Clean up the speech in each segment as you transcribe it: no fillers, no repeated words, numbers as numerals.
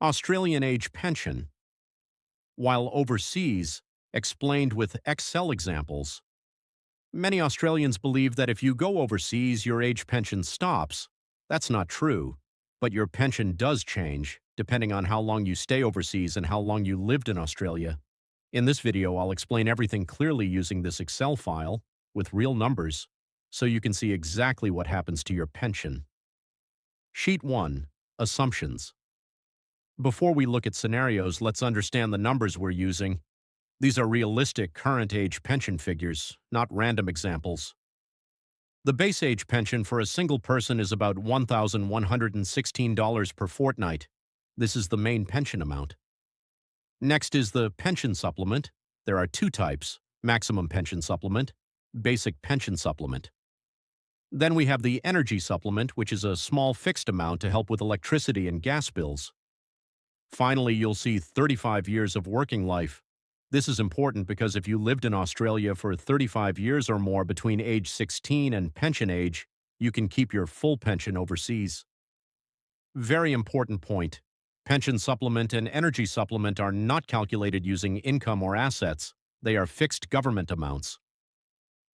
Australian age pension, while overseas, explained with Excel examples. Many Australians believe that if you go overseas, your age pension stops. That's not true, but your pension does change, depending on how long you stay overseas and how long you lived in Australia. In this video, I'll explain everything clearly using this Excel file with real numbers, so you can see exactly what happens to your pension. Sheet 1. Assumptions. Before we look at scenarios, let's understand the numbers we're using. These are realistic current age pension figures, not random examples. The base age pension for a single person is about $1,116 per fortnight. This is the main pension amount. Next is the pension supplement. There are two types: maximum pension supplement, basic pension supplement. Then we have the energy supplement, which is a small fixed amount to help with electricity and gas bills. Finally, you'll see 35 years of working life. This is important because if you lived in Australia for 35 years or more between age 16 and pension age, you can keep your full pension overseas. Very important point. Pension supplement and energy supplement are not calculated using income or assets. They are fixed government amounts.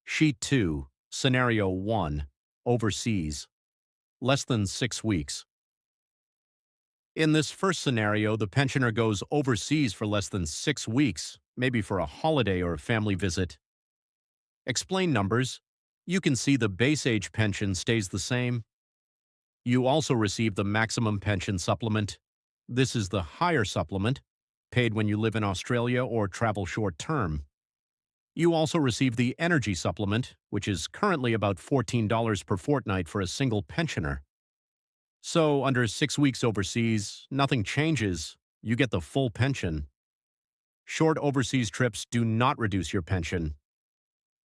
Sheet 2, Scenario 1, Overseas. Less than 6 weeks. In this first scenario, the pensioner goes overseas for less than 6 weeks, maybe for a holiday or a family visit. Explain numbers. You can see the base age pension stays the same. You also receive the maximum pension supplement. This is the higher supplement, paid when you live in Australia or travel short term. You also receive the energy supplement, which is currently about $14 per fortnight for a single pensioner. So, under 6 weeks overseas, nothing changes. You get the full pension. Short overseas trips do not reduce your pension.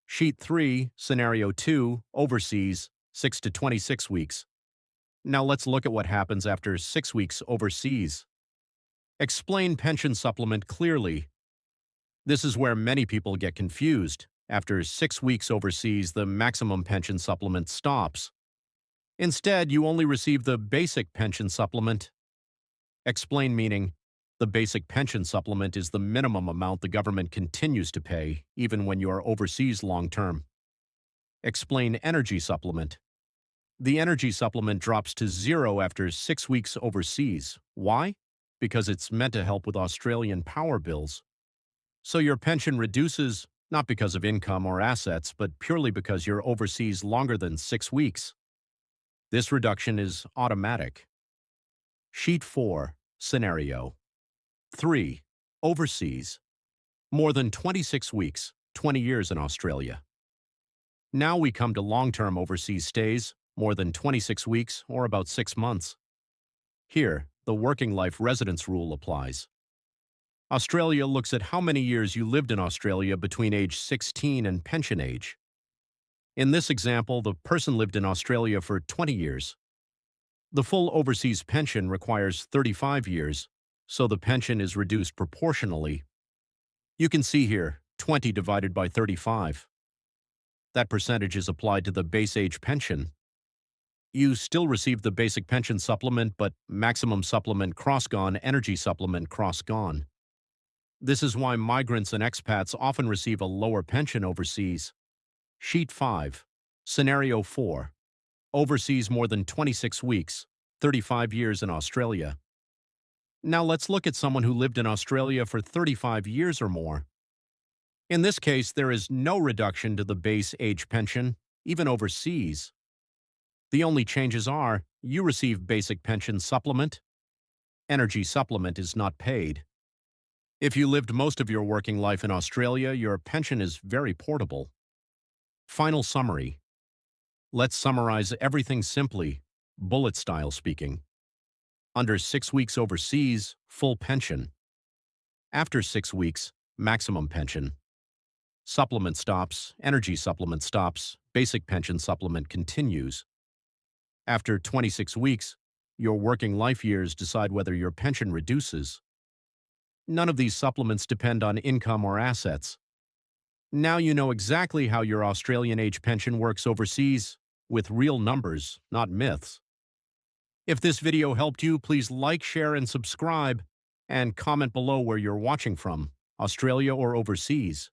Sheet 3, Scenario 2, Overseas, 6 to 26 weeks. Now let's look at what happens after 6 weeks overseas. Explain pension supplement clearly. This is where many people get confused. After 6 weeks overseas, the maximum pension supplement stops. Instead, you only receive the basic pension supplement. Explain meaning. The basic pension supplement is the minimum amount the government continues to pay, even when you are overseas long-term. Explain energy supplement. The energy supplement drops to zero after 6 weeks overseas. Why? Because it's meant to help with Australian power bills. So your pension reduces, not because of income or assets, but purely because you're overseas longer than 6 weeks. This reduction is automatic. Sheet 4, Scenario 3. Overseas. More than 26 weeks, 20 years in Australia. Now we come to long-term overseas stays, more than 26 weeks or about 6 months. Here, the working life residence rule applies. Australia looks at how many years you lived in Australia between age 16 and pension age. In this example, the person lived in Australia for 20 years. The full overseas pension requires 35 years, so the pension is reduced proportionally. You can see here, 20 divided by 35. That percentage is applied to the base age pension. You still receive the basic pension supplement, but maximum supplement cross-gone, energy supplement cross-gone. This is why migrants and expats often receive a lower pension overseas. Sheet 5, Scenario 4. Overseas more than 26 weeks, 35 years in Australia. Now let's look at someone who lived in Australia for 35 years or more. In this case, there is no reduction to the base age pension, even overseas. The only changes are, you receive basic pension supplement. Energy supplement is not paid. If you lived most of your working life in Australia, your pension is very portable. Final summary. Let's summarize everything simply, bullet style speaking. Under 6 weeks overseas, full pension. After 6 weeks, maximum pension. Supplement stops, energy supplement stops, basic pension supplement continues. After 26 weeks, your working life years decide whether your pension reduces. None of these supplements depend on income or assets. Now you know exactly how your Australian age pension works overseas, with real numbers, not myths. If this video helped you, please like, share, and subscribe, and comment below where you're watching from, Australia or overseas.